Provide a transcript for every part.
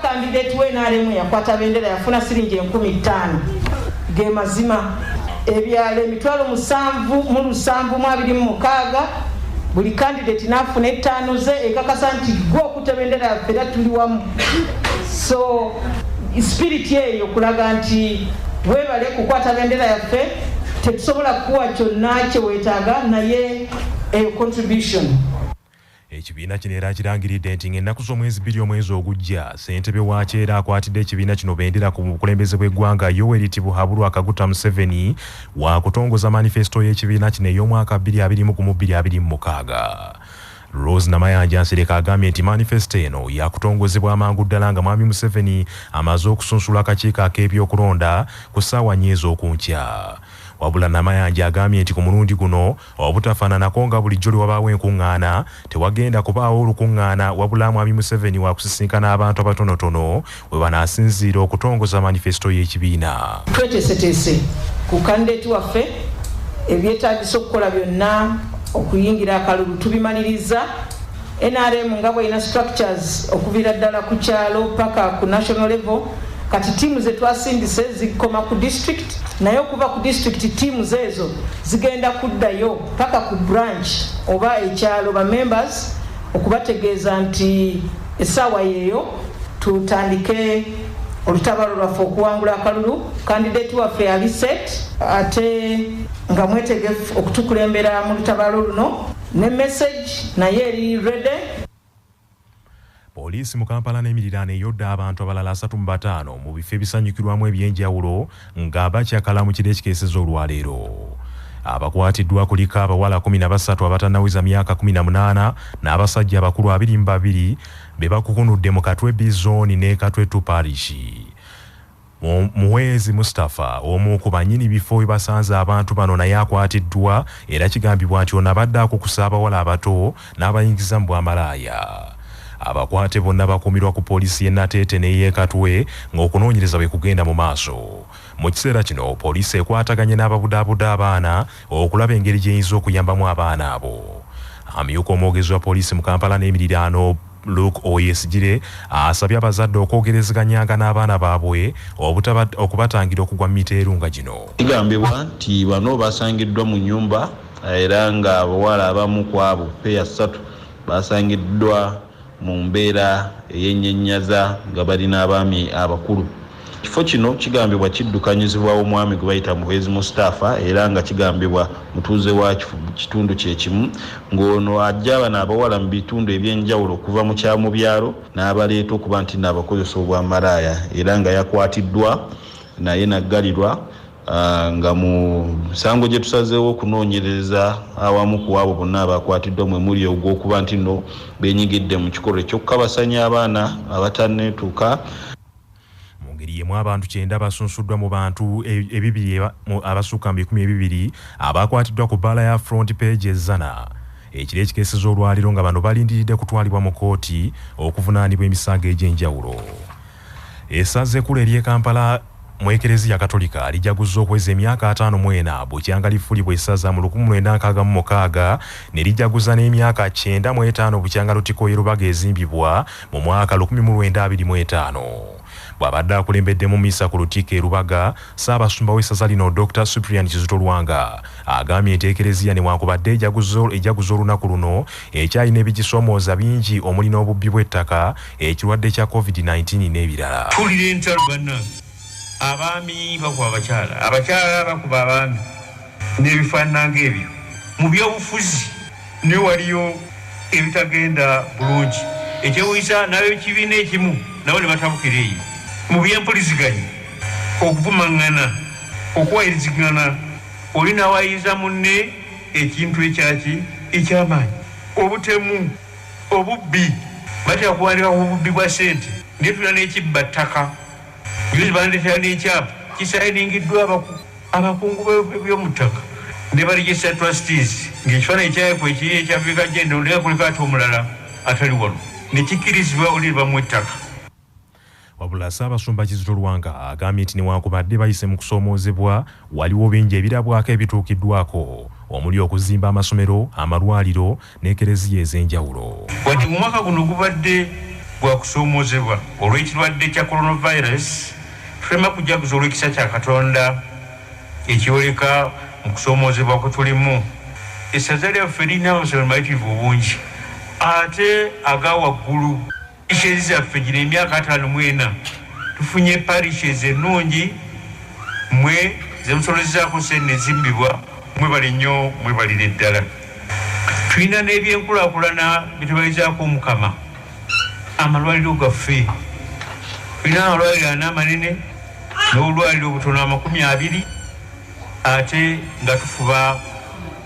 candidate we NRM yakwata bendera yafuna siringi 15,000 ge mazima ebyalo 7,726 buli candidate nafuna 5 ze ekakasa nti gwo okutebendera yaffe tuli wamu. So spirit yeyo kulaga nti webale kukwata bendera yaffe tetusobola kuwa kyonna kye weetaaga naye contribution. Ekibiina kino era kirangiridde nti ng'ennaku z'omwezi 2 omwezi ogujja ssentebe wa Kyera akwatidde ekibiina kino bendera ku bukulembeze bw'eggwanga Yoweri Tibuhaburwa Kaguta Museveni wa kutongoza manifesto y'ekibiina kino ey'omwaka 2020-2026. Rose Namayanja Nsereka agambye nti manifesto eno yakutongozebwa amangu ddala nga Mwami Museveni amaze okusunsula akakiiko ak'ebyokulonda ku ssaawa 4 ez'okunkya. Wabula Namayanja agambye nti ku mulundi guno obutafaananako nga bulijjo wabaawo enkuŋŋaana tewagenda kubaawo olukuŋŋaana wabula Mwami Museveni wakusisinkana abantu abatonotono we banaasinziira okutongoza manifesto y'ekibiina. Tweteeseteese ku kandidate waffe ebyetaagisa okukola byonna okuyingira akalulu tubimaliriza. NRM nga bw'erina structures okuviira ddala ku kyalo paka ku national level. Kati tiimu ze twasindise zikoma ku district naye okuva ku district tiimu ezo zigenda kuddayo paka ku branch oba ekyalo ba members okubategeeza nti essaawa yeeyo tutandike olutabalo lwaffe okuwangula akalulu. Candidate waffe yali set ate nga mwetegefu okutukulembera mu lutabalo luno ne message naye eri ready. Poliisi mu Kampala n'emiriraano eyodda abantu abalala 35 mu bifo ebisanyukirwamu ebyenjawulo nga bakyakala mu kiro ekikeeseza olwaleero. Abakwatiddwa kuliko abawala 13 abatannawiza myaka 18 n'abasajja abakulu 22 be bakukunudde mu Katwe Bizoni ne Katwe Tuparishi. Muwezi Mustafa omu ku bannyini bifo we basanze abantu bano naye akwatiddwa era kigambibwa nti ono abadde akukusa abawala abato n'abayingiza mu bwamalaaya. Abakwate bonna bakumirwa ku poliisi y'e Nateete n'ey'e Katwe ng'okunoonyereza bwe kugenda mu maaso. Mu kiseera kino poliisi ekwataganye n'ababudaabuda abaana okulaba engeri gy'eyinza okuyambamu abaana abo. Amyuka omwogezi wa poliisi mu Kampala n'emiriraano Luke Oyesigire asabye abazadde okwogerezeganyanga n'abaana baabwe okubatangira okugwa mu miteerunga gino. Kigambibwa nti bano basangiddwa mu nnyumba era nga abawala abamu ku abo peya 3 basangiddwa mu mbeera ey'ennyaza nga balina abaami abakulu. Kifo kino kigambibwa kiddukanyizibwawo omwami gwe bayita Muhwezi Mustafa era nga kigambibwa mutuuze wa kitundu kyekimu ng'ono ajja bano abawala mu bitundu ebyenjawulo okuva mu kyamu byalo n'abaleeta okuba nti n'abakozesa obwamalaaya era nga yakwatiddwa naye naggalirwa nga mu musango gye tusazeewo okunoonyereza awamu ku abo bonna abakwatiddwa mwe muli ogw'okuba nti nno beenyigidde mu kikolwa eky'okukabasanya abaana abatanneetuuka. Mu ngeri yemu abantu 9 basunsuddwa mu bantu ebibiri abasukka mu 200 abakwatiddwa ku bbaala ya Front Page Zana. Ekiro ekikeeseza olwaliro nga bano balindiridde kutwalibwa mu kooti okuvunaanibwa emisango egy'enjawulo. Essaza ekkulu ery'e Kampala mu Ekereziya Katolika lijjaguza okweza emyaka 54 Bukyanga lifuulibwa essaza mu 1966 ne lijjaguza n'emyaka 95 Bukyanga Lutiko Yerubaga ezimbibwa mu mwaka 1925. Bw'abadde akulembedde mu misa ku Lutiko Erubaga, Ssaabasumba w'essaza lino Dr. Cyprian Kizito Lwanga agambye nti Ekereziya newankubadde ejjaguza olunaku luno ekyalina ebigisomooza bingi omuli n'obubbi bw'ettaka, ekirwadde kya COVID-19 n'ebirala. Tulire entalo bannange. Abaami bakuba abakyala bakuba abaami n'ebifaanana ebyo. Mu byobufuzi ne waliyo ebitagenda bulungi. Ekyewunyisa n'ab'ekibiina ekimu nabo ne batabukira eyo. Mu by'empuliziganya okuvumaŋŋana okuwayirizigana olina awayiza munne ekintu ekyamaanyi. Obutemu obubbi batera kuwandika ku bubbi bwa ssente naye tulina n'ekibba ttaka. Yuzi bandetera n'ekyapa kisayiningiddwa abakungu b'eby'omu ttaka ne baregister trustees ng'ekifaananyi kyayeko ekiri ekyafrika genda oleka kuliko ate omulala atali wano ne kikkirizibwa oli bamu ettaka. Wabula Ssaabasumba Kizito Lwanga agambye nti newankubadde bayise mu kusoomoozebwa waliwo bingi ebirabwako ebituukiddwako omuli okuzimba amasomero, amalwaliro n'ekereziya ez'enjawulo. Wati mu mwaka guno gubadde gwa kusoomozebwa olw'ekirwadde kya coronavirus tulema kujaguza olw'ekisa kya Katonda ekiwoleka mu kusoomozebwa kwe tulimu. Essaza lyaffe lirina abasomaitivu obungi ate aga waggulu. Parishes zaffe gino emyaka 54 tufunye parishes ennungi mwe zemusolezaako sente zimbibwa mwebale nnyo mwebalire ddala. Tulina n'ebyenkulaakulana bitubalizaako Omukama. Amalwaliro gaffe tulina amalwaliro 4 amanene n'obulwaliro obutono 20 ate nga tufuba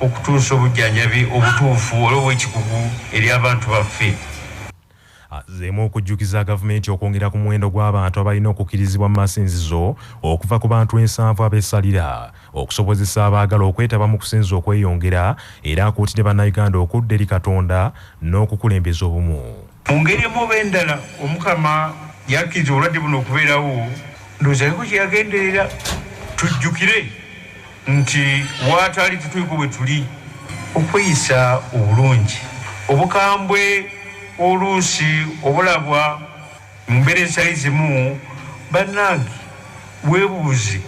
okutuusa obujjanjabi obutuufu olw'ekikugu eri abantu baffe. Azzeemu okujjukiza gavumenti okwongera ku muwendo gw'abantu abalina okukkirizibwa mu masinzizo okuva ku bantu 7 abeesalira okusobozesa abaagala okwetaba mu kusinza okweyongera era akuutidde bannayuganda okudda eri Katonda n'okukulembeza obumu. Mu ngeri emu oba endala Omukama yakkiriza obulwadde buno okubeerawo ndowooza aliko kye yagenderera. Tujjukire nti waatali tutuuka bwe tuli okweyisa obulungi obukambwe oluusi obulabwa mu mbeera ezimu bannange weebuuze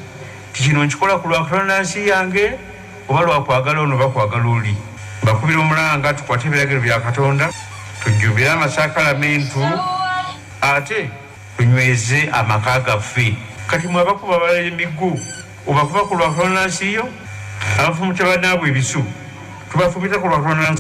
ti kino nkikola ku lwa Katonda yange oba lwakwagala ono bakwagala oli. Bakubira omulanga tukwate ebiragiro bya Katonda tujjubire amasakalamentu ate tunyweze amaka gaffe. Kati mwe abakuba abalala emiggu obakuba ku lwa Katonda yo abafumita bannaabwe ebisu tubafumita ku lwa Katonda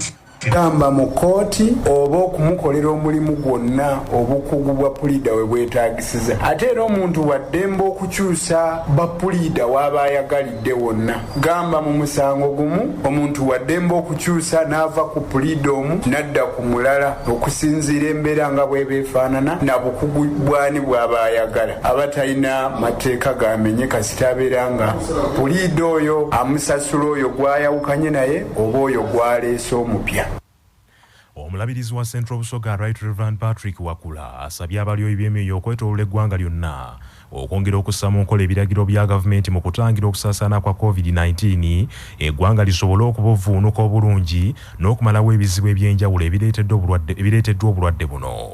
gamba mu kooti oba okumukolera omulimu gwonna obukugu bwa puliida we bwetaagisiza. Ate era omuntu waddembe okukyusa bapuliida waba ayagalidde wonna. Gamba mu musango gumu omuntu waddembe okukyusa n'ava ku puliida omu n'adda ku mulala okusinziira embeera nga bwebeefaanana na bukugu bwani bw'aba ayagala. Abatalina mateeka gamenye kasita abeera nga puliida oyo amusasula oyo gw'ayawukanye naye oba oyo gw'aleese omupya. Omulabirizi wa Central Busoga Right Reverend Patrick Wakula asabye abalyoyi by'emyoyo okwetooloola eggwanga lyonna okwongera okussa mu nkola ebiragiro bya gavumenti mu kutangira okusaasaana kwa COVID-19 eggwanga lisobole okubuvuunuka obulungi n'okumalawo ebizibu eby'enjawulo ebireeteddwa obulwadde buno.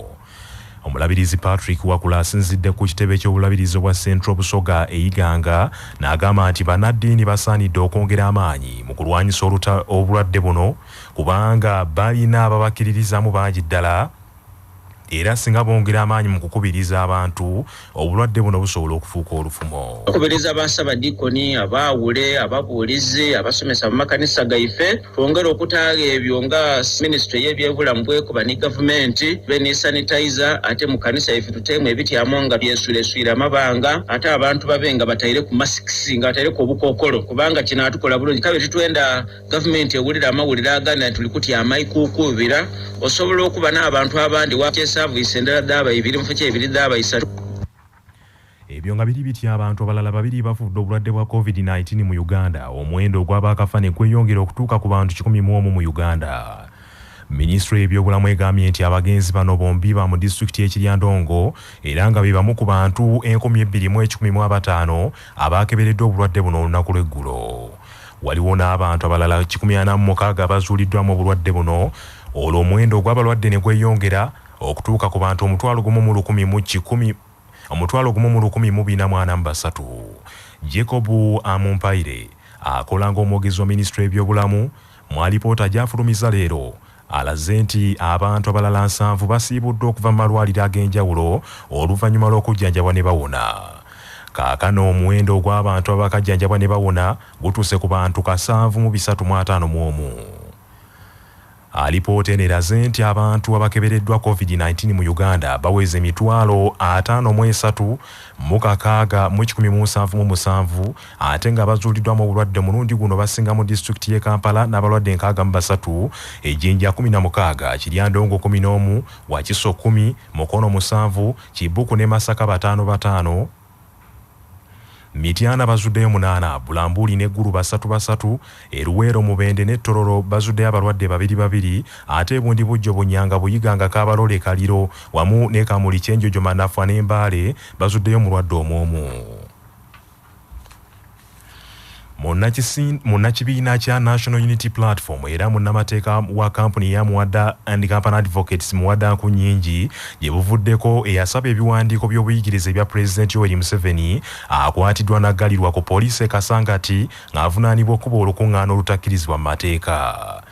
Omulabirizi Patrick Wakula asinzidde ku kitebe ky'obulabirizi bwa Central Busoga Iganga n'agamba nti bannaddiini basaanidde okwongera amaanyi mu kulwanyisa obulwadde buno kubanga balina ababakkiririzamu bangi ddala era singa bongera amaanyi mu kukubiriza abantu obulwadde buno busobola okufuuka olufumo. Okubiriza bassabadiikoni abaawule ababuulizi abasomesa mu makanisa gaife twongera okutaaga ebyo nga minisitule y'ebyobulamu bwekuba ne gavumenti be sanitizer ate mu kanisa yaife tuteemu ebityamu nga byensuleeswire amabanga ate abantu babe nga bataire ku masks nga bataire ku obukookolo kubanga kino atukola bulungi kabe tutwenda gavumenti ewulira amawulire aganda nti tuli kutyama ikuukubira osobola okuba n'abantu abandi wakyesa ebyo nga biri bitya abantu abalala 2 bafudde obulwadde bwa COVID-19 mu Uganda. Omuwendo ogw'abaakafa ne gweyongera okutuuka ku bantu 101 mu Uganda. Minisitule y'ebyobulamu egambye nti abagenzi bano bombi ba mu disitulikiti y'Ekiryandongo era nga be bamu ku bantu 2115 abaakebereddwa obulwadde buno olunaku lw'eggulo. Waliwo n'abantu abalala 146 abazuuliddwamu obulwadde buno olwo omuwendo ogw'abalwadde ne gweyongera okutuuka ku bantu 1,143. Jacob Amumpaire akola ng'omwogezi wa minisitule y'ebyobulamu mu alipoota gy'afulumiza leero alaze nti abantu abalala 7 basiibuddwa okuva mu malwaliro ag'enjawulo oluvannyuma lw'okujjanjabwa ne bawona. Kaakano omuwendo ogw'abantu abakajjanjabwa ne bawona gutuuse ku bantu 7,351. Alipoota eraze nti abantu abakebereddwa COVID-19 mu Uganda baweze 53,677 ate nga bazuuliddwamu obulwadde mulundi guno basinga mu disitulikiti y'e Kampala n'abalwadde 63, Ejjinja 16, Kiryandongo 11, Wakiso 10, Mukono 7, Kibuku ne Masaka 5, Mityana bazuddeyo 8, Bulambuli ne Gulu 3, Eruwero Mubende ne Tororo bazuddeyo abalwadde 2, ate Bundi Bujjo Bunyanga Buyiganga Kabalole Kaliro wamu ne Kamuli Kyenjojo Manafa n'Embaale bazuddeyo mulwadde omu. munnakibiina kya National Unity Platform era munnamateeka wa kampuni ya Muwadda and Company Advocates Muwadda Nkunyingi gye buvuddeko eyasaba ebiwandiiko by'obuyigirize ebya Pulezidenti Yoweri Museveni akwatiddwa n'aggalirwa ku poliisi e Kasangati ng'avunaanibwa okuba olukuŋŋaana olutakkirizibwa mu mateeka.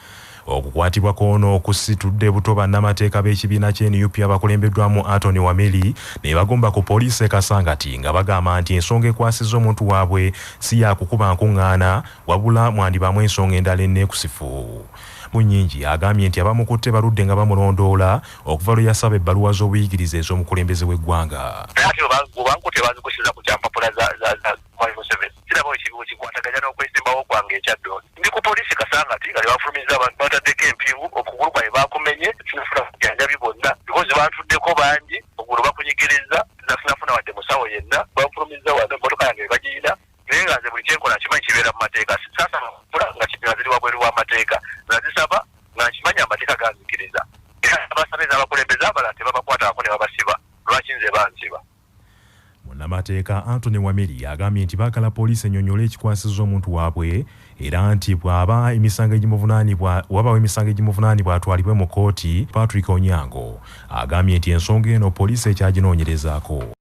Okukwatibwa k'ono kusitudde buto bannamateeka b'ekibiina ky'NUP abakulembeddwamu Anthony Wameli ne bagomba ku poliisi e Kasangati nga bagamba nti ensonga ekwasizza omuntu waabwe si ya kukuba nkuŋŋaana wabula mwandibamu ensonga endala enneekusifu. Munyingi agambye nti abamukutte baludde nga bamulondoola okuva lwe yasaba ebbaluwa z'obuyigirize ez'omukulembeze w'eggwanga. Kikwataganya n'okwesimbawo kwange ekyaddooni ndi ku poliisi Kasangati nga bafulumiza abantu bataddeko empingu okugulu kwabe bakumenye sinafuna kujanjabi bonna bikozi bantuddeko bangi okugulu bakunyigiriza nafunafuna wadde musawo yenna bafulumiza wano emmotoka yange bagiyina naye nga nze buli kyenkola nkimanyi kibeera mu mateeka sasa fula nga ziri wabweru w'amateeka nazisaba nga nkimanyi amateeka ganzikiriza era abasabiriza abakulembeze abalala tebabakwatako ne babasiba lwaki nze bansiba. Munnamateeka Anthony Wameli agambye nti baagala poliisi ennyonnyola ekikwasizza omuntu waabwe era nti wabaawo emisango egimuvunaanibwa atwalibwe mu kkooti. Patrick Onyango agambye nti ensonga eno poliisi ekyaginoonyerezaako.